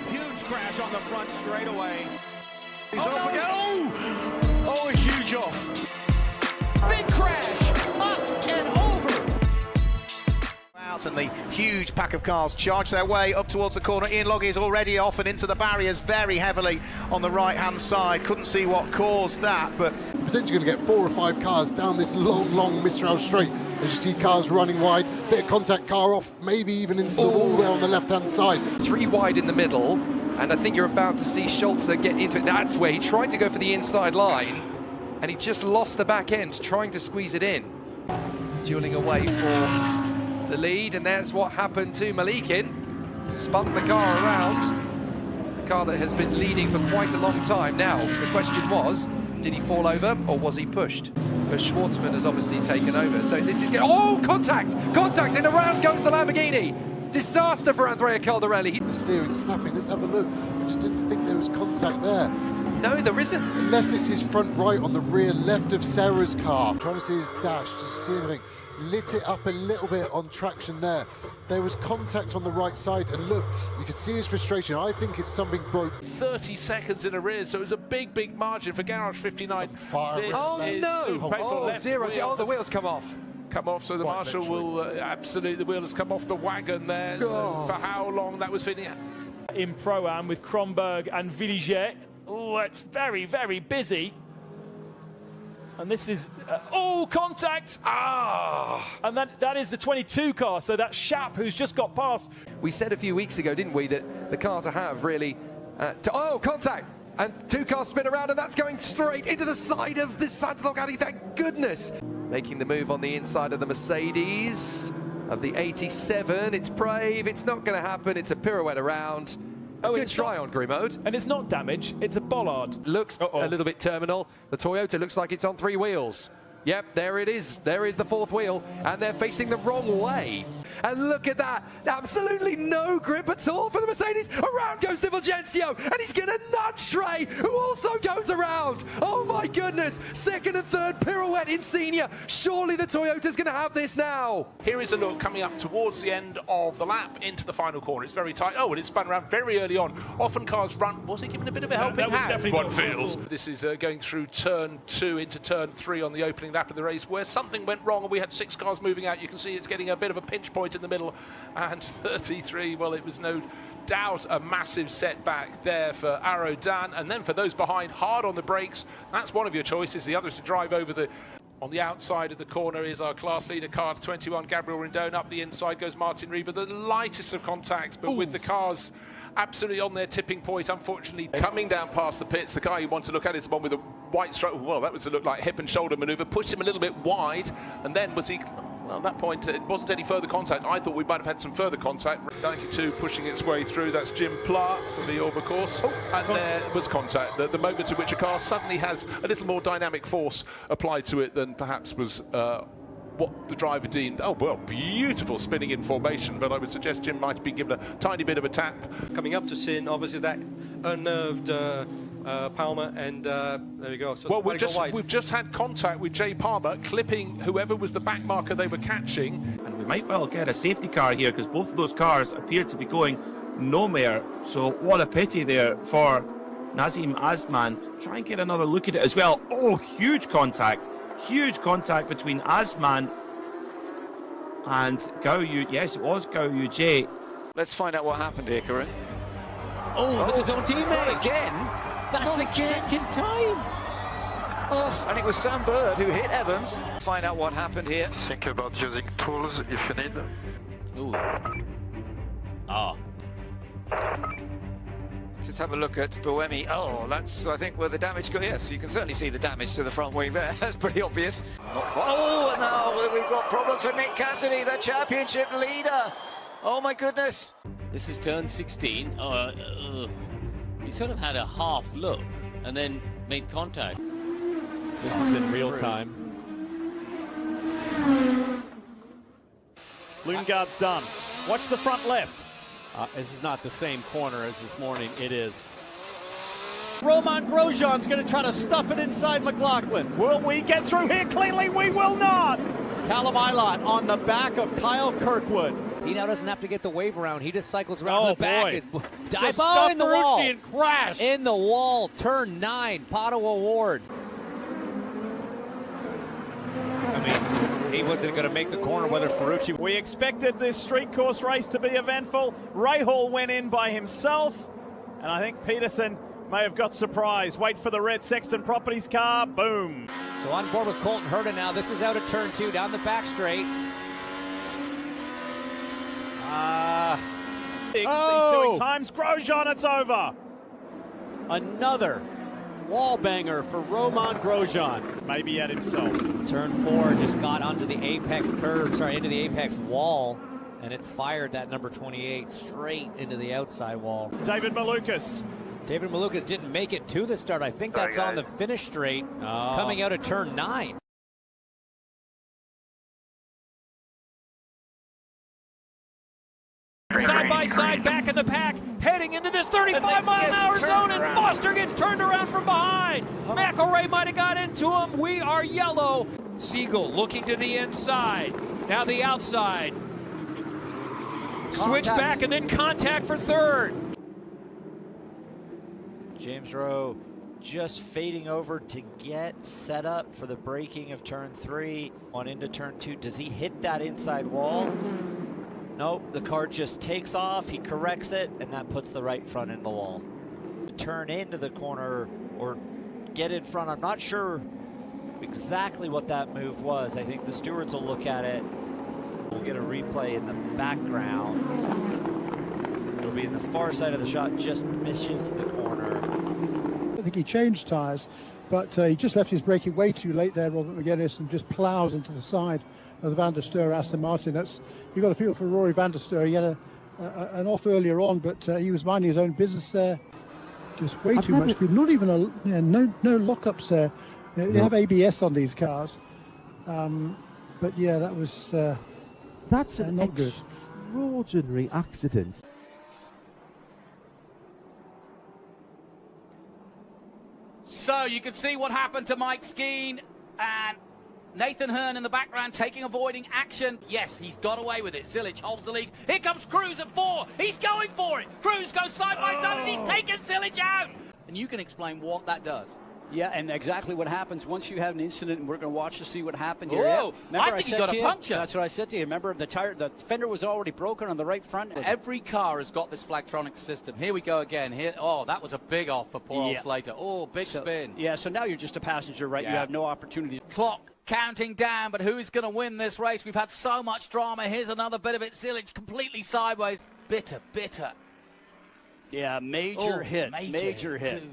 Huge crash on the front straightaway. He's off again. Oh, a huge off. Big crash, up and over. And the huge pack of cars charge their way up towards the corner. Ian Logie is already off and into the barriers very heavily on the right-hand side. Couldn't see what caused that, but potentially going to get 4 or 5 cars down this long Mistral straight. As you see cars running wide, bit of contact, car off, maybe even into the wall there on the left-hand side. 3 wide in the middle, and I think you're about to see Scholzer get into it. That's where he tried to go for the inside line, and he just lost the back end, trying to squeeze it in. Dueling away for the lead, and that's what happened to Malikin. Spun the car around, a car that has been leading for quite a long time now. The question was, did he fall over or was he pushed? But Schwartzman has obviously taken over, so this is getting... Oh, contact, and around goes the Lamborghini. Disaster for Andrea Caldarelli. The steering snapping, let's have a look. I just didn't think there was contact there. No, there isn't. Unless it's his front right on the rear left of Sarah's car. I'm trying to see his dash, to see anything. Lit it up a little bit on traction there. There was contact on the right side, and look, you could see his frustration. I think it's something broke. 30 seconds in arrears, so it was a big margin for Garage 59. Oh no! Oh, the wheels come off. So the marshal will absolutely, the wheel has come off the wagon there. So for how long that was fitting. In Pro-Am with Kronberg and Villiger. Oh, it's very busy. And this is, contact! And that is the 22 car, so that's Schaap who's just got past. We said a few weeks ago, didn't we, that the car to have really... contact! And 2 cars spin around, and that's going straight into the side of this Loghani, thank goodness! Making the move on the inside of the Mercedes, of the 87, it's brave, it's not going to happen, it's a pirouette around. Good try on Grimaud. And it's not damage, it's a bollard. Looks a little bit terminal. The Toyota looks like it's on 3 wheels. Yep, there it is. There is the 4th wheel, and they're facing the wrong way. And look at that. Absolutely no grip at all for the Mercedes. Around goes Di Fulgencio, and he's going to nudge Trey, who also goes around. Oh my goodness. 2nd and 3rd pirouette in senior. Surely the Toyota's going to have this now. Here is a look coming up towards the end of the lap into the final corner. It's very tight. Oh, and it spun around very early on. Often cars run. Was he given a bit of a helping hand? One feels. This is going through turn 2 into turn 3 on the opening lap of the race, where something went wrong and we had 6 cars moving out. You can see it's getting a bit of a pinch point in the middle, and 33, well, it was no doubt a massive setback there for Arodan, and then for those behind, hard on the brakes. That's one of your choices. The other is to drive over the... On the outside of the corner is our class leader, car 21, Gabriel Rindone. Up the inside goes Martin Rieber. The lightest of contacts, but with the cars absolutely on their tipping point, unfortunately. Coming down past the pits, the guy you want to look at is the one with the white stripe. Well, that was to look like hip and shoulder manoeuvre. Pushed him a little bit wide, and then was he... Well, at that point, it wasn't any further contact. I thought we might have had some further contact. 92 pushing its way through. That's Jim Pla for the Orba course. And there was contact. The moment at which a car suddenly has a little more dynamic force applied to it than perhaps was what the driver deemed. Oh, well, beautiful spinning in formation, but I would suggest Jim might have been given a tiny bit of a tap. Coming up to Sin, obviously that unnerved Palmer, and there we go. So well, we've just had contact with Jay Palmer, clipping whoever was the back marker they were catching. And we might well get a safety car here, because both of those cars appear to be going nowhere. So what a pity there for Nazim Azman. Try and get another look at it as well. Oh, huge contact between Azman and Gao Yu. Yes, it was Gao Yu J. let's find out what happened here, Corinne. Look at his own teammate. Not again. That's the second time. Oh, and it was Sam Bird who hit Evans. Find out what happened here. Think about using tools if you need. Ooh. Ah. Just have a look at Boemi. Oh, that's, I think, where the damage got. Yes, you can certainly see the damage to the front wing there. That's pretty obvious. Oh, and now we've got problem for Nick Cassidy, the championship leader. Oh, my goodness. This is turn 16. He sort of had a half look and then made contact. This is in real time. Lundgaard's done. Watch the front left. This is not the same corner as this morning. It is. Roman Grosjean's going to try to stuff it inside McLaughlin. Will we get through here cleanly? We will not. Callum Ilott on the back of Kyle Kirkwood. He now doesn't have to get the wave around. He just cycles around the back. Just Dive in the wall. and crash. In the wall. Turn 9. Pato Award. I mean, he wasn't going to make the corner, whether Ferrucci. We expected this street course race to be eventful. Rahal went in by himself, and I think Peterson may have got surprised. Wait for the red Sexton Properties car. Boom. So on board with Colton Herta now. This is out of turn 2, down the back straight. He's doing times. Grosjean, it's over. Another wall banger for Romain Grosjean. Maybe at himself. Turn 4 just got onto the apex curve, into the apex wall, and it fired that number 28 straight into the outside wall. David Malukas. David Malukas didn't make it to the start. I think that's on the finish straight, coming out of turn 9. Side by side, back in the pack, heading into this 35-mile-an-hour zone, and Foster gets turned around from behind. McElroy might have got into him. We are yellow. Siegel looking to the inside. Now the outside. Switch back and then contact for third. James Rowe just fading over to get set up for the braking of turn 3 on into turn 2. Does he hit that inside wall? Nope, the car just takes off, he corrects it, and that puts the right front in the wall. Turn into the corner or get in front, I'm not sure exactly what that move was. I think the stewards will look at it. We'll get a replay in the background. It'll be in the far side of the shot, just misses the corner. I think he changed tyres, but he just left his braking way too late there, Robert McGuinness, and just plows into the side of the Van der Steur Aston Martin. You've got to feel for Rory Van der Steur. He had an off earlier on, but he was minding his own business there. Just way too much speed. Not even no lockups there. They have ABS on these cars, but yeah, that was that's an not good. Extraordinary accident. So you can see what happened to Mike Skeen, and Nathan Hearn in the background taking avoiding action. Yes, he's got away with it. Zilich holds the lead. Here comes Cruz at 4. He's going for it. Cruz goes side by side and he's taken Zilich out. And you can explain what that does. Yeah, and exactly what happens once you have an incident, and we're going to watch to see what happened here. Oh, yeah. I think he got a puncture. That's what I said to you. Remember, the fender was already broken on the right front. Every car has got this Flagtronic system. Here we go again. Here, oh, that was a big off for Paul Slater. Oh, big spin. Yeah, so now you're just a passenger, right? Yeah. You have no opportunity. Clock counting down, but who's going to win this race? We've had so much drama. Here's another bit of it. Zilich completely sideways. Bitter. Yeah, major hit. Major hit. Too.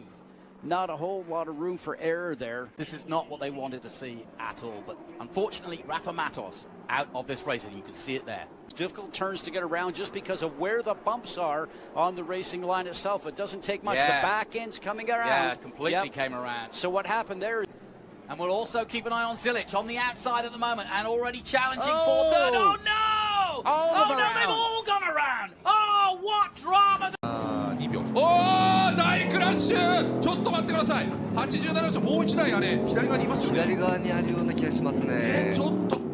Not a whole lot of room for error there. This is not what they wanted to see at all, but unfortunately, Rafa Matos out of this race, and you can see it there. Difficult turns to get around just because of where the bumps are on the racing line itself. It doesn't take much. Yeah. The back end's coming around. Yeah, completely came around. So what happened there? And we'll also keep an eye on Zilich on the outside at the moment, and already challenging for third. Oh, no! Oh, no, they've all gone around. Oh, what drama! 2秒。おー、大クラッシュ。ちょっと待ってください。87秒、もう一台あれ左側にいますよね。左側にあるような気がしますね。ちょっと。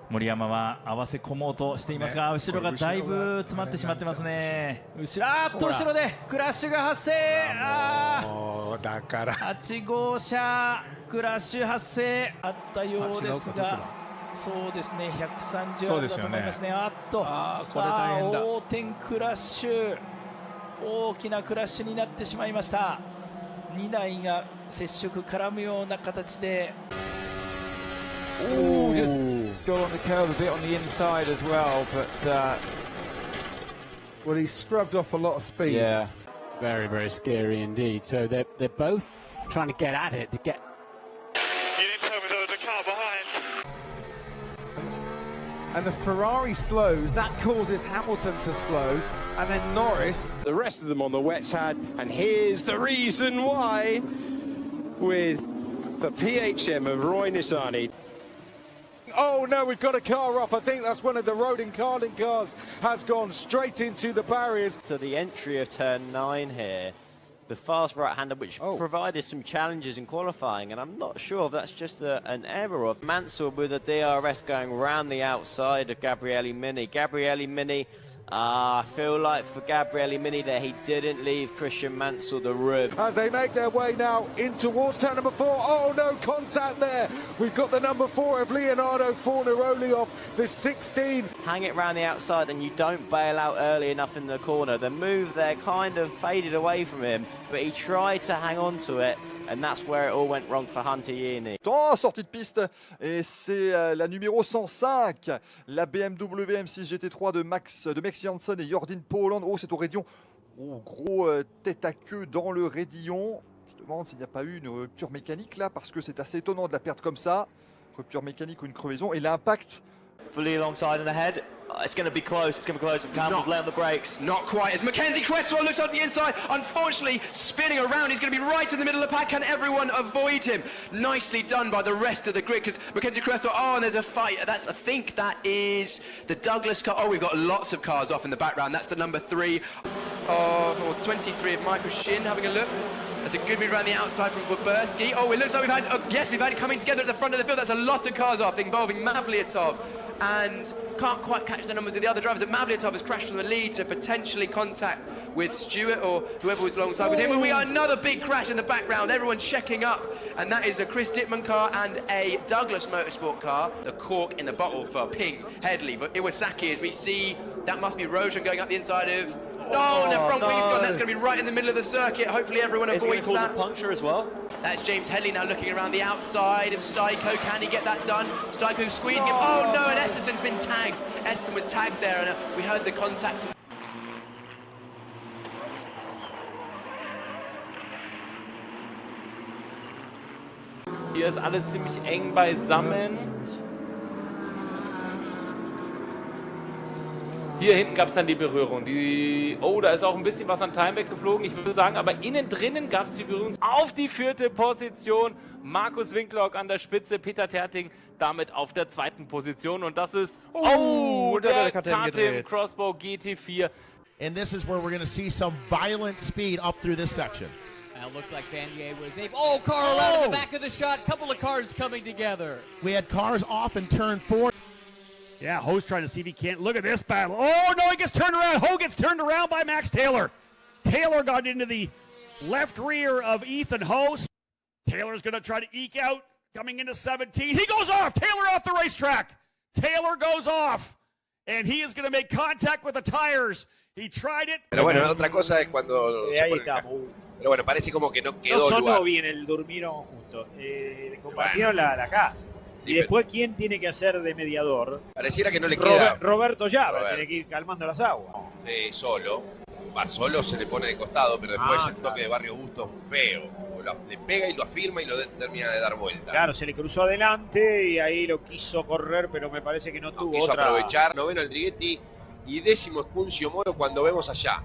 森山は合わせ込もうとしていますが、後ろがだいぶ詰まってしまってますね。後ろでクラッシュが発生。だから8号車クラッシュ発生あったようですが、そうですね、130だと思いますね。これ大変だ。横転クラッシュ、大きなクラッシュになってしまいました。2台が接触絡むような形で。Oh, just got on the curb a bit on the inside as well, but well, he scrubbed off a lot of speed. Yeah, very scary indeed. So they're both trying to get at it to get. You didn't tell me there was a car behind. And the Ferrari slows, that causes Hamilton to slow, and then Norris. The rest of them on the wets had, and here's the reason why, with The PHM of Roy Nissany. Oh no, we've got a car off. I think that's one of the Rodin Carlin cars has gone straight into the barriers. So the entry of turn 9 here, the fast right-hander, which provided some challenges in qualifying, and I'm not sure if that's just an error of Mansell with a DRS going round the outside of Gabriele Mini. Gabriele Mini, I feel like for Gabriele Mini there he didn't leave Christian Mansell the room. As they make their way now in towards turn number 4. Oh no, contact there. We've got the number 4 of Leonardo Fornaroli off the 16. Hang it round the outside and you don't bail out early enough in the corner. The move there kind of faded away from him, but he tried to hang on to it, and that's where it all went wrong for Hunter Yini. En sortie de piste, et c'est la numéro 105, la BMW M6 GT3 de Max Janssen et Jordan Poland. Oh, c'est au raidillon. Oh, gros tête à queue dans le raidillon. Je me demande s'il n'y a pas eu une rupture mécanique là, parce que c'est assez étonnant de la perdre comme ça. Rupture mécanique ou une crevaison. Et l'impact. Fully alongside in the head. It's going to be close. It's going to be close. Campbell's laying on the brakes. Not quite. As Mackenzie Cresswell looks on the inside, unfortunately spinning around, he's going to be right in the middle of the pack. Can everyone avoid him? Nicely done by the rest of the grid, because Mackenzie Cresswell, oh, and there's a fight. I think that is the Douglas car. Oh, we've got lots of cars off in the background. That's the number 3 or 23 of Michael Shin having a look. That's a good move around the outside from Woburski. Oh, it looks like we've had it coming together at the front of the field. That's a lot of cars off involving Mavliatov. And can't quite catch the numbers of the other drivers. Mavliatov has crashed on the lead, so potentially contact with Stewart or whoever was alongside with him. And we got another big crash in the background. Everyone checking up, and that is a Chris Dittman car and a Douglas Motorsport car. The cork in the bottle for Ping Headley, but Iwasaki, as we see, that must be Roshan going up the inside of. Oh, and the front wing's gone. That's going to be right in the middle of the circuit. Hopefully everyone avoids that. Puncture as well. That's James Headley now looking around the outside of Steiko. Can he get that done? Steiko squeezing him. Oh no, and Esterson's been tagged. Esterson was tagged there, and we heard the contact. Hier ist alles ziemlich eng beisammen. Hier hinten gab es dann die Berührung. Oh, da ist auch ein bisschen was an Time weggeflogen. Ich würde sagen, aber innen drinnen gab es die Berührung auf die 4. Position. Markus Winklock an der Spitze, Peter Terting damit auf der 2. Position. Und das ist der KTM Crossbow GT4. And this is where we're going to see some violent speed up through this section. It looks like Vanier was able. Oh, Carl out of the back of the shot. Couple of cars coming together. We had cars off in turn 4. Yeah, Ho's trying to see if he can't. Look at this battle. Oh, no, he gets turned around. Ho gets turned around by Max Taylor. Taylor got into the left rear of Ethan Ho. Taylor's going to try to eke out coming into 17. He goes off. Taylor off the racetrack. Taylor goes off. And he is going to make contact with the tires. He tried it. Pero bueno, otra cosa es cuando... Ahí estamos. Pero bueno, parece como que no quedó No sonó lugar. bien el durmieron juntos. Compartieron la casa. Sí, y después, ¿quién tiene que hacer de mediador? Pareciera que no le queda. Roberto Llave tiene que ir calmando las aguas. Sí, solo. Va solo, se le pone de costado, pero después el toque de Barrio Busto feo. Le pega y lo afirma y lo termina de dar vuelta. Claro, se le cruzó adelante y ahí lo quiso correr, pero me parece que no tuvo quiso otra. Aprovechar. Noveno Aldriguetti y 10º Escuncio Moro cuando vemos allá.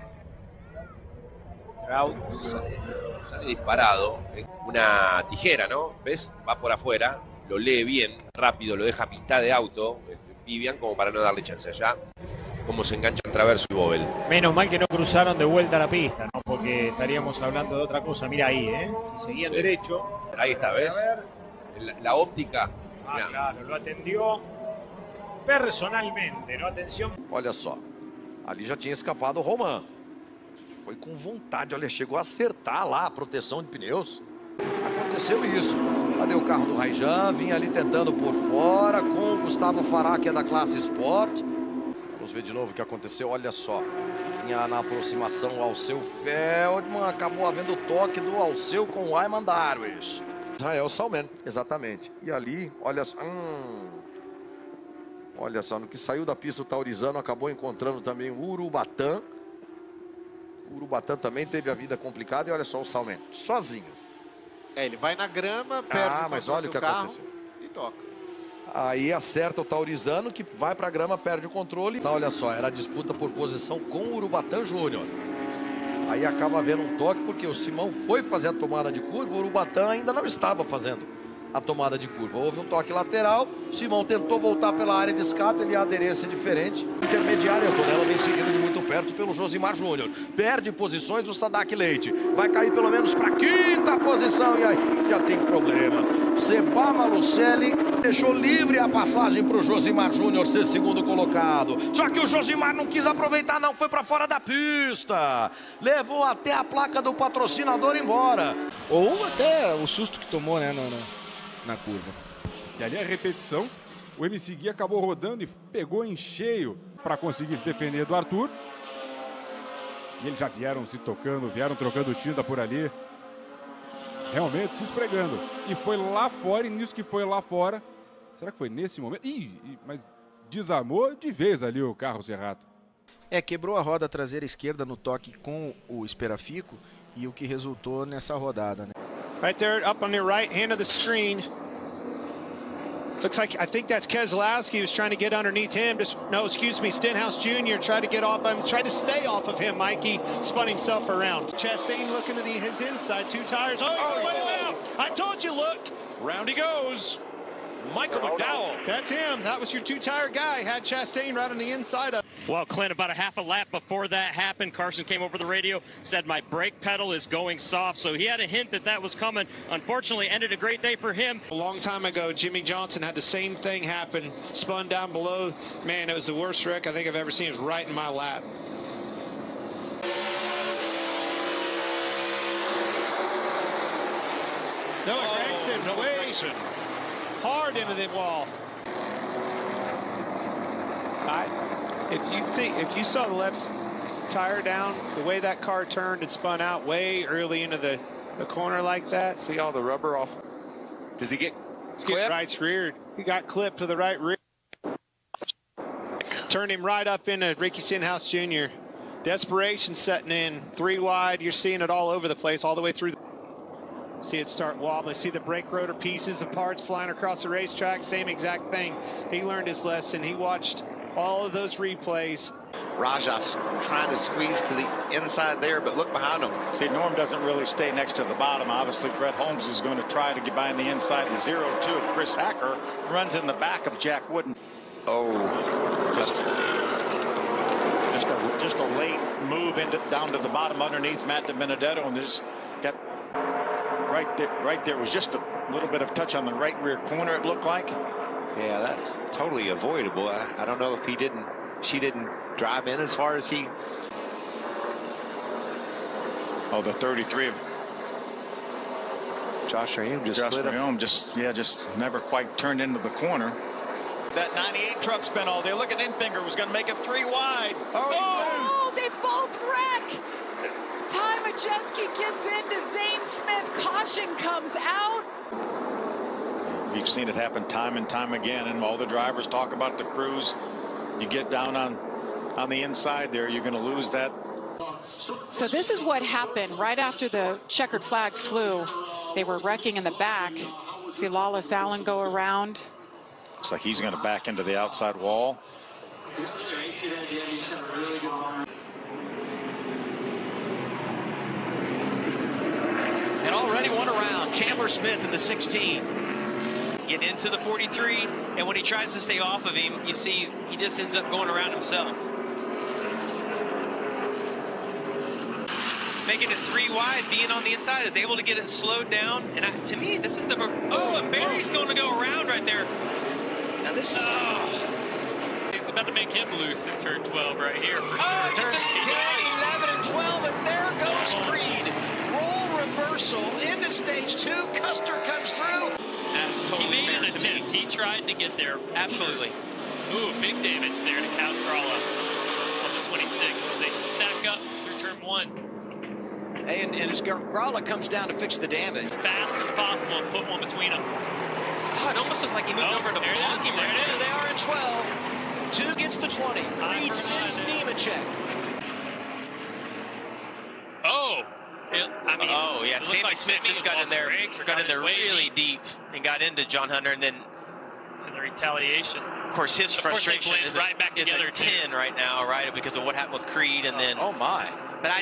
Sale disparado. Una tijera, ¿no? ¿Ves? Va por afuera. Lo lee bien, rápido, lo deja a mitad de auto, Vivian, como para no darle chance allá. Cómo se enganchan Traverso y Bobel. Menos mal que no cruzaron de vuelta la pista, ¿no? Porque estaríamos hablando de otra cosa. Mira ahí, si seguían derecho. Ahí está, ¿ves? La óptica. Claro, lo atendió personalmente, ¿no? Atención. Olha só, ali já tinha escapado o Roman. Foi com vontade, olha, chegou a acertar lá a proteção de pneus. Aconteceu isso. Cadê o carro do Raijan? Vinha ali tentando por fora com o Gustavo Fará, que é da classe Sport. Vamos ver de novo o que aconteceu. Olha só. Vinha na aproximação o Alceu Feldman. Acabou havendo o toque do Alceu com o Ayman Darwish. Israel Salmen, exatamente. E ali, olha só. Olha só, no que saiu da pista o Taurizano acabou encontrando também o Urubatã. O Urubatã também teve a vida complicada. E olha só o Salmen, sozinho. Ele vai na grama, perde o mas olha o que carro aconteceu. E toca. Aí acerta o Taurizano, que vai para a grama, perde o controle. Então, olha só, era a disputa por posição com o Urubatã Júnior. Aí acaba havendo um toque, porque o Simão foi fazer a tomada de curva, o Urubatã ainda não estava fazendo a tomada de curva. Houve um toque lateral, Simão tentou voltar pela área de escape, ali a aderência diferente. Intermediária, Antonella vem seguindo de muito perto pelo Josimar Júnior. Perde posições o Sadak Leite. Vai cair pelo menos para a quinta posição e aí já tem problema. Seba Malucelli deixou livre a passagem para o Josimar Júnior ser segundo colocado. Só que o Josimar não quis aproveitar não, foi para fora da pista. Levou até a placa do patrocinador embora. Ou até o susto que tomou, né, na curva. E ali a repetição, o MC Gui acabou rodando e pegou em cheio para conseguir se defender do Arthur. E eles já vieram se tocando, vieram trocando tinta por ali. Realmente se esfregando. E foi lá fora, e nisso que foi lá fora, será que foi nesse momento? Mas desarmou de vez ali o carro Serrato. Quebrou a roda traseira esquerda no toque com o esperafico e o que resultou nessa rodada, né? Right there, up on the right hand of the screen. Looks like, I think that's Keselowski. He was trying to get underneath him. Stenhouse Jr. tried to get off him, tried to stay off of him, Mikey. Spun himself around. Chastain looking to his inside, 2 tires. Oh, wait a minute. I told you, look. Round he goes. Michael McDowell. That's him. That was your 2-tire guy. Had Chastain right on the inside of. Well, Clint, about a half a lap before that happened, Carson came over the radio, said my brake pedal is going soft. So he had a hint that was coming. Unfortunately, ended a great day for him. A long time ago, Jimmy Johnson had the same thing happen. Spun down below. Man, it was the worst wreck I think I've ever seen. It was right in my lap. Noah Gragson, hard into the wall. If you saw the left tire down, the way that car turned and spun out way early into the corner like that. See all the rubber off. Does he get clipped? Right's reared. He got clipped to the right rear. Turned him right up into Ricky Stenhouse Jr. Desperation setting in. 3 wide. You're seeing it all over the place, all the way through. See it start wobbling. See the brake rotor pieces and parts flying across the racetrack. Same exact thing. He learned his lesson. He watched all of those replays. Raja's trying to squeeze to the inside there, but look behind him. See, Norm doesn't really stay next to the bottom. Obviously, Brett Holmes is going to try to get by on the inside. The 0-2 of Chris Hacker runs in the back of Jack Wooden. Oh, just a late move down to the bottom underneath Matt DiBenedetto, and just got right there was just a little bit of touch on the right rear corner. It looked like. Yeah, that totally avoidable. I don't know if she didn't drive in as far as he. Oh, the 33 of Josh Reaume just never quite turned into the corner. That 98 truck's been all day. Look at Enfinger was going to make it 3 wide. Oh, they both wreck. Ty Majeski gets into Zane Smith. Caution comes out. We've seen it happen time and time again, and all the drivers talk about the crews. You get down on the inside there, you're going to lose that. So this is what happened right after the checkered flag flew. They were wrecking in the back. See Lawless Allen go around. Looks like he's going to back into the outside wall. And already one around. Chandler Smith in the 16. Get into the 43, and when he tries to stay off of him, you see he just ends up going around himself. Making it 3 wide, being on the inside, is able to get it slowed down. And to me, this is the... Oh, and Barry's going to go around right there. Now this is... He's about to make him loose in turn 12 right here. For sure. Turns 10, 11, and 12, and there goes Creed. Roll reversal into stage 2. Custer comes through. That's totally He made an attempt. He tried to get there. Absolutely. Ooh, big damage there to Cascarala on the 26 as they stack up through turn 1. And as Gralla comes down to fix the damage. As fast as possible and put one between them. Oh, it almost looks like he moved over to block him. There it is. They are in 12. 2 gets the 20. Creed sends Nemechek. Oh. Yeah, Sammy Smith just got in there really deep and got into John Hunter, and then the retaliation. Of course, his frustration is right back is together a 10 right now, right? Because of what happened with Creed, and then. Oh my! But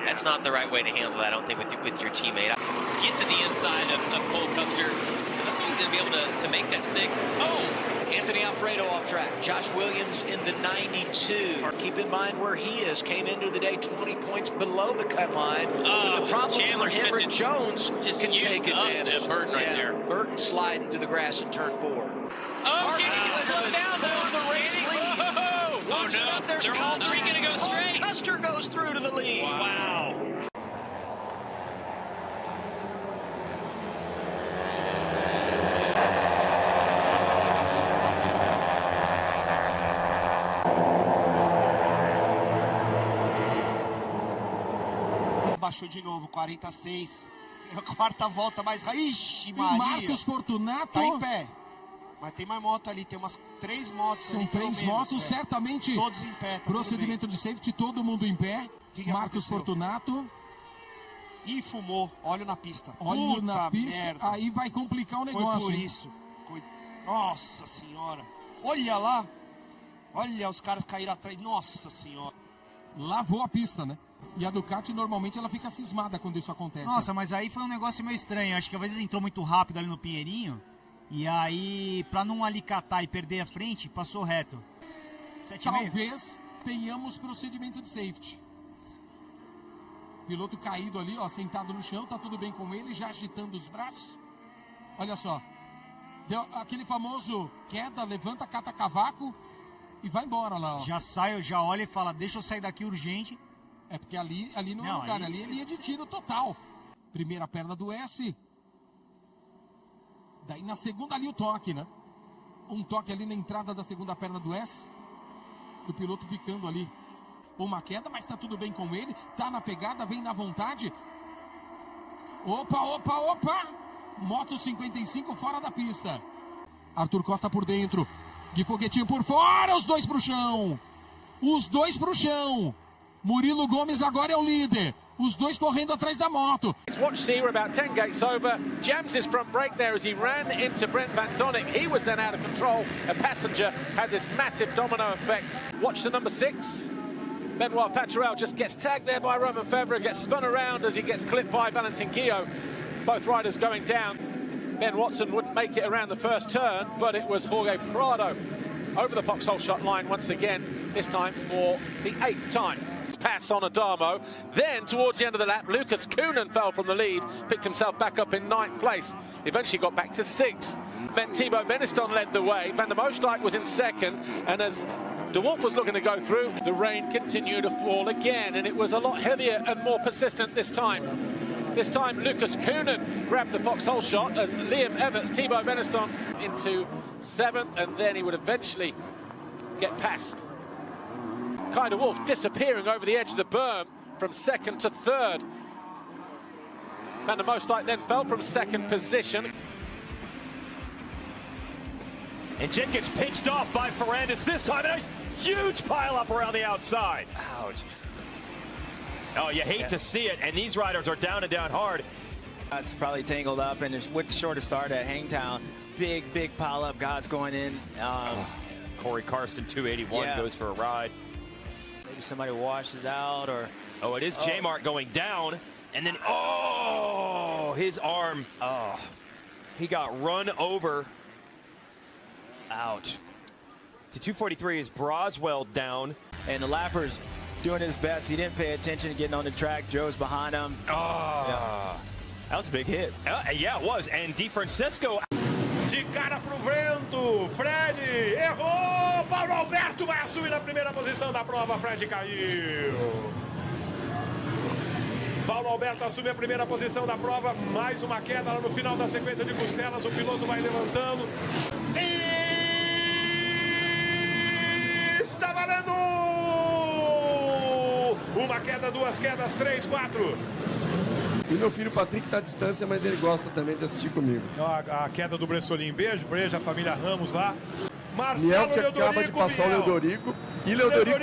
that's not the right way to handle that. I don't think with your teammate. get to the inside of Cole Custer. And as long as he'll be able to make that stick. Oh, Anthony Alfredo off track. Josh Williams in the 92. Keep in mind where he is. Came into the day 20 points below the cut line. The problem for Henrik Jones can take advantage. Burton right there. Burton sliding through the grass in turn 4. Oh, can he slip down though? The race lead. Oh no, they're all three going to go straight. Custer goes through to the lead. Wow. Baixou de novo, 46. É a quarta volta mais... Ixi, Maria. E Marcos Fortunato... Tá em pé. Mas tem mais moto ali, tem umas 3 motos São ali. São 3 motos, certamente. Todos em pé, tá procedimento de safety, todo mundo em pé. Que Marcos aconteceu? Fortunato. Ih, fumou. Óleo na pista. Óleo Puta na pista. Merda. Aí vai complicar o negócio. Foi por isso. Nossa senhora. Olha lá. Olha, os caras caíram atrás. Nossa senhora. Lavou a pista, né? E a Ducati, normalmente, ela fica cismada quando isso acontece. Nossa, mas aí foi um negócio meio estranho. Acho que às vezes entrou muito rápido ali no Pinheirinho. E aí, pra não alicatar e perder a frente, passou reto. 7,5. Talvez tenhamos procedimento de safety. Piloto caído ali, ó, sentado no chão, tá tudo bem com ele, já agitando os braços. Olha só. Deu aquele famoso queda, levanta, cata cavaco e vai embora lá, ó. Já sai, já olha e fala, deixa eu sair daqui urgente. É porque ali não é lugar, ali é linha de tiro total. Primeira perna do S. Daí na segunda ali o toque, né? Um toque ali na entrada da segunda perna do S. O piloto ficando ali. Uma queda, mas tá tudo bem com ele. Tá na pegada, vem na vontade. Opa, opa, opa! Moto 55 fora da pista. Arthur Costa por dentro. Gui Foguetinho por fora, os dois pro chão. Os dois pro chão. Murilo Gomes agora é o líder. Os dois correndo atrás da moto. Watch C, we're about 10 gates over. Jams his front brake there as he ran into Brent Van Donnick. He was then out of control. A passenger had this massive domino effect. Watch the number 6. Benoit Paturel just gets tagged there by Roman Febvre, gets spun around as he gets clipped by Valentin Guillot. Both riders going down. Ben Watson wouldn't make it around the first turn, but it was Jorge Prado over the foxhole shot line once again, this time for the 8th time. Pass on Adamo. Then, towards the end of the lap, Lucas Coonan fell from the lead, picked himself back up in 9th place. Eventually got back to 6th. Then Thibaut Beniston led the way. Van der Moosdijk was in 2nd, and as De Wolf was looking to go through, the rain continued to fall again, and it was a lot heavier and more persistent this time. This time, Lucas Coonan grabbed the foxhole shot as Liam Everts, Thibaut Beniston into 7th, and then he would eventually get past Kai de Wolf, disappearing over the edge of the berm from 2nd to 3rd. Van der Moosdijk then fell from 2nd position. And Jet gets pinched off by Ferrandis this time, and a huge pile-up around the outside. Ouch. Oh, you hate to see it, and these riders are down and down hard. It's probably tangled up, and with the shortest start at Hangtown, big pile-up guys going in. Corey Karsten, 281, goes for a ride. Maybe somebody washed it out, or... Oh, it is J-Mart going down, and then, his arm, he got run over. Ouch. To 243 is Broswell down. And the lapper's doing his best. He didn't pay attention to getting on the track. Joe's behind him. That was a big hit. Yeah, it was. And DeFrancisco. De cara pro vento, Fred errou, Paulo Alberto vai assumir na primeira posição da prova, Fred caiu. Paulo Alberto assume a primeira posição da prova, mais uma queda lá no final da sequência de costelas, o piloto vai levantando. Está valendo! Uma queda, 2 quedas, 3, 4. E meu filho Patrick está à distância, mas ele gosta também de assistir comigo. A queda do Bressolim, beijo, a família Ramos lá. Marcelo Miel que Leodorico, acaba de passar Miel. o Leodorico. E Leodorico...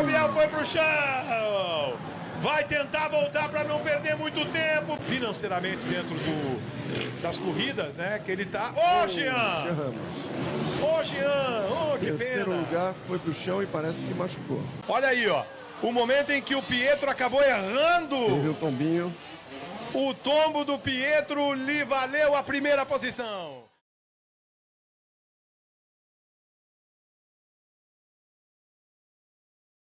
Miel foi pro chão! Vai tentar voltar para não perder muito tempo. Financeiramente dentro das corridas, né? Que ele tá... Jean! Jean! Que terceiro pena! lugar foi pro chão e parece que machucou. Olha aí, ó. O momento em que o Pietro acabou errando. Teve o tombinho. O tombo do Pietro lhe valeu a primeira posição.